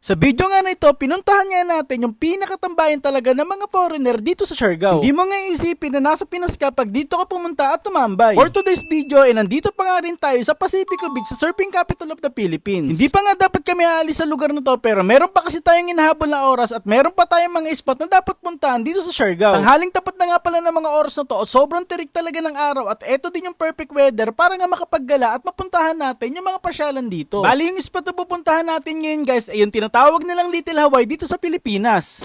Sa video nga na ito, pinuntahan nga natin yung pinakatambayan talaga ng mga foreigner dito sa Siargao. Hindi mo nga isipin na nasa Pinas ka pag dito ka pumunta at tumambay. For today's video, nandito pa nga rin tayo sa Pacifico Beach sa surfing capital of the Philippines. Hindi pa nga dapat kami aalis sa lugar na to, pero meron pa kasi tayong inahabol na oras at meron pa tayong mga spot na dapat puntahan dito sa Siargao. Tanghaling tapat na nga pala ng mga oras na to, sobrang tirik talaga ng araw at eto din yung perfect weather para nga makapaggala at mapuntahan natin yung mga pasyalan dito. Bali yung spot na pupuntahan natin ngayon guys ay yung tinatawag nilang Little Hawaii dito sa Pilipinas.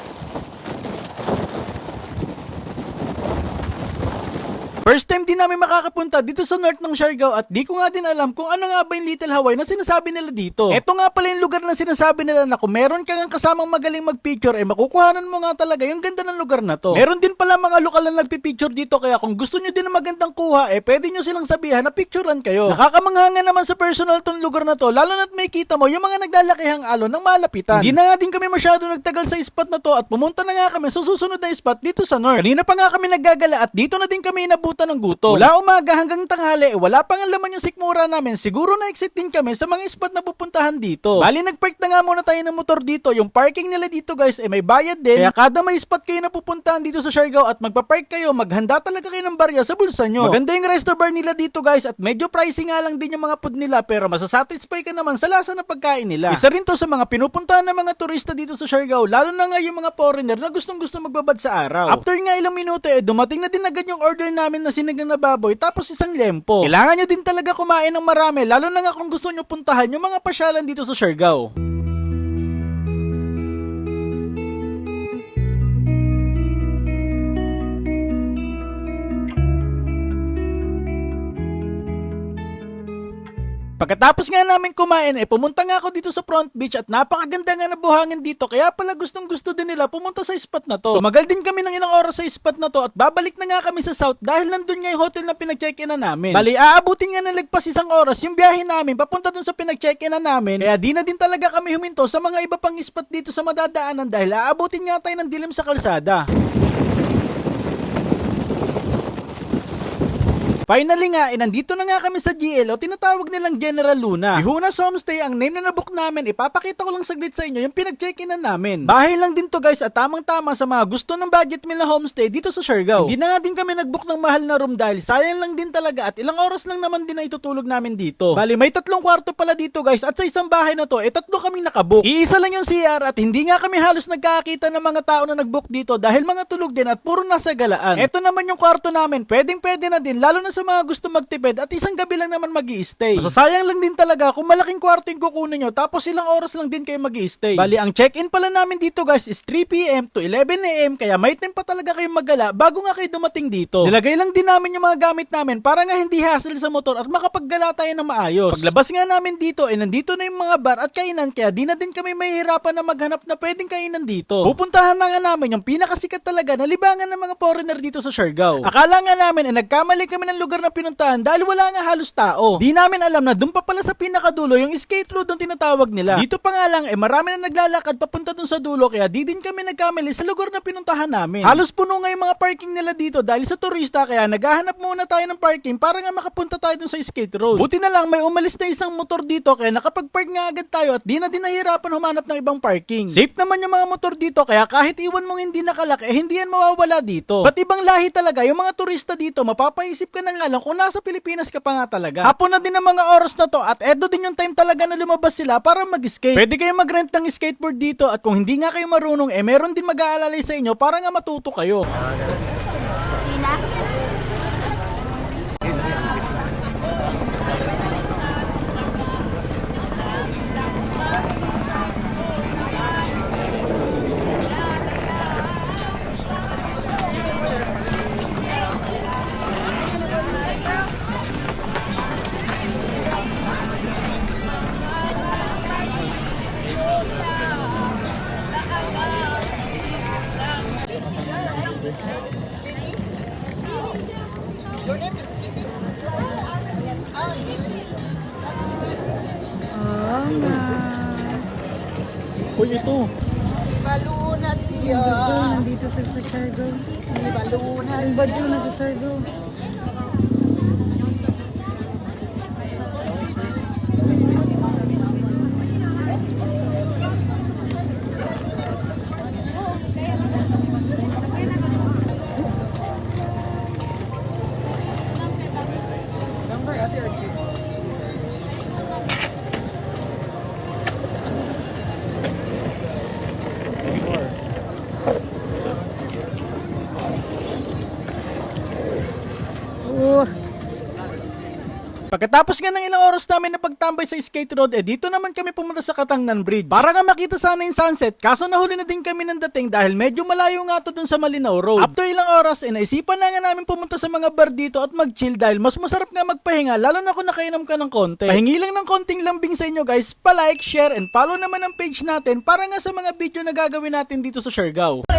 First time din namin makakapunta dito sa north ng Siargao at di ko nga din alam kung ano nga ba yung Little Hawaii na sinasabi nila dito. Eto nga pala yung lugar na sinasabi nila na kung meron kang kasamang magaling magpicture makukuhanan mo nga talaga yung ganda ng lugar na to. Meron din pala mga lokal na nagpipicture dito kaya kung gusto nyo din ng magandang kuha pwede nyo silang sabihan na picturean kayo. Nakakamangha nga naman sa personal tong lugar na to lalo na't may kita mo yung mga naglalakihang alon ng malapitan. Hindi na nga din kami masyado nagtagal sa spot na to at pumunta na nga kami sa susunod na spot dito sa north. Kanina pa nga kami naggagala at dito na din kami nabutan ng gutom. Mula umaga hanggang tanghali wala pang laman yung sikmura namin. Siguro na-exit din kami sa mga spot na pupuntahan dito. Bali nagpark na nga muna tayo ng motor dito. Yung parking nila dito guys may bayad din. Kaya kada may spot kayo na pupuntahan dito sa Siargao at magpa-park kayo, maghanda talaga kayo ng barya sa bulsa nyo. Maganda yung resto bar nila dito guys at medyo pricey nga lang din yung mga food nila pero masasatisfy ka naman sa lasa ng pagkain nila. Isa rin to sa mga pinupuntahan ng mga turista dito sa Siargao lalo na nga yung mga foreigner na gustong magbabad sa araw. After nga ilang minuto dumating na din agad yung order namin na sinigang na baboy tapos isang lempo. Kailangan nyo din talaga kumain ng marami lalo na nga kung gusto nyo puntahan yung mga pasyalan dito sa Siargao. Pagkatapos nga namin kumain pumunta nga ako dito sa front beach at napakaganda nga na buhangin dito kaya pala gustong gusto din nila pumunta sa spot na to. Tumagal din kami ng ilang oras sa spot na to at babalik na nga kami sa south dahil nandun nga yung hotel na pinag-check-in na namin. Bali aabutin nga na lagpas isang oras yung biyahe namin papunta dun sa pinag-check-in na namin kaya di na din talaga kami huminto sa mga iba pang spot dito sa madadaanan dahil aabutin nga tayo ng dilim sa kalsada. Finally nga, nandito na nga kami sa GL o tinatawag nilang General Luna. Ihunas Homestay ang name na nabook namin. Ipapakita ko lang saglit sa inyo yung pinag-check-in na namin. Bahay lang din to guys at tamang-tama sa mga gusto ng budget meal na homestay dito sa Siargao. Hindi na nga din kami nag-book ng mahal na room dahil sayang lang din talaga at ilang oras lang naman din na itutulog namin dito. Bali may 3 kwarto pala dito guys at sa isang bahay na to 3 kaming nakabook. Iisa lang yung CR at hindi nga kami halos nagkakita ng mga tao na nag-book dito dahil mga tulog din at puro nasa galaan. Ito naman yung kwarto namin. Pwedeng-pwede na din lalo na sa mga gusto magtipid at isang gabi lang naman mag-i-stay. Masasayang lang din talaga kung malaking kwarto yung kukunin nyo tapos ilang oras lang din kayo mag-i-stay. Bali ang check-in pala namin dito guys is 3 PM to 11 AM kaya may time pa talaga kayo maggala bago nga kayo dumating dito. Nilagay lang din namin yung mga gamit namin para nga hindi hassle sa motor at makapaggala tayo ng maayos. Paglabas nga namin dito nandito na yung mga bar at kainan kaya di na din kami mahihirapan na maghanap na pwedeng kainan dito. Pupuntahan na nga namin yung pinakasikat talaga na libangan ng mga foreigner dito sa Siargao. Akala nga namin nagkamali kami ng lugar na pinuntahan dahil wala nga halos tao. Di namin alam na doon pa pala sa pinakadulo yung skate road ang tinatawag nila. Dito pa nga lang marami na naglalakad papunta doon sa dulo kaya di din kami nagkamali sa lugar na pinuntahan namin. Halos puno nga yung mga parking nila dito dahil sa turista kaya naghahanap muna tayo ng parking para nga makapunta tayo doon sa skate road. Buti na lang may umalis na isang motor dito kaya nakapag-park nga agad tayo at di na din nahihirapan humanap ng ibang parking. Safe naman yung mga motor dito kaya kahit iwan mong hindi nakalak hindi yan mawawala dito. Ba't ibang lahi talaga yung mga turista dito mapapaisip ka na nga lang kung nasa Pilipinas ka pa nga talaga. Hapon na din ang mga oras na to at edo din yung time talaga na lumabas sila para mag-skate. Pwede kayo mag-rent ng skateboard dito at kung hindi nga kayo marunong meron din mag-aalalay sa inyo para nga matuto kayo. Tina? Uy, ito. Baluna siya. Nandito sa Siargao. Baluna Yung badyo na sa Siargao. Pagkatapos nga ng ilang oras namin na pagtambay sa skate road, dito naman kami pumunta sa Katangnan Bridge. Para nga makita sana yung sunset, kaso nahuli na din kami ng dating dahil medyo malayo nga to dun sa Malinaw Road. After ilang oras, naisipan na nga namin pumunta sa mga bar dito at mag-chill dahil mas masarap nga magpahinga lalo na kung nakainom ka ng konti. Pahingi lang ng konting lambing sa inyo guys, pa-like, share, and follow naman ang page natin para nga sa mga video na gagawin natin dito sa Siargao.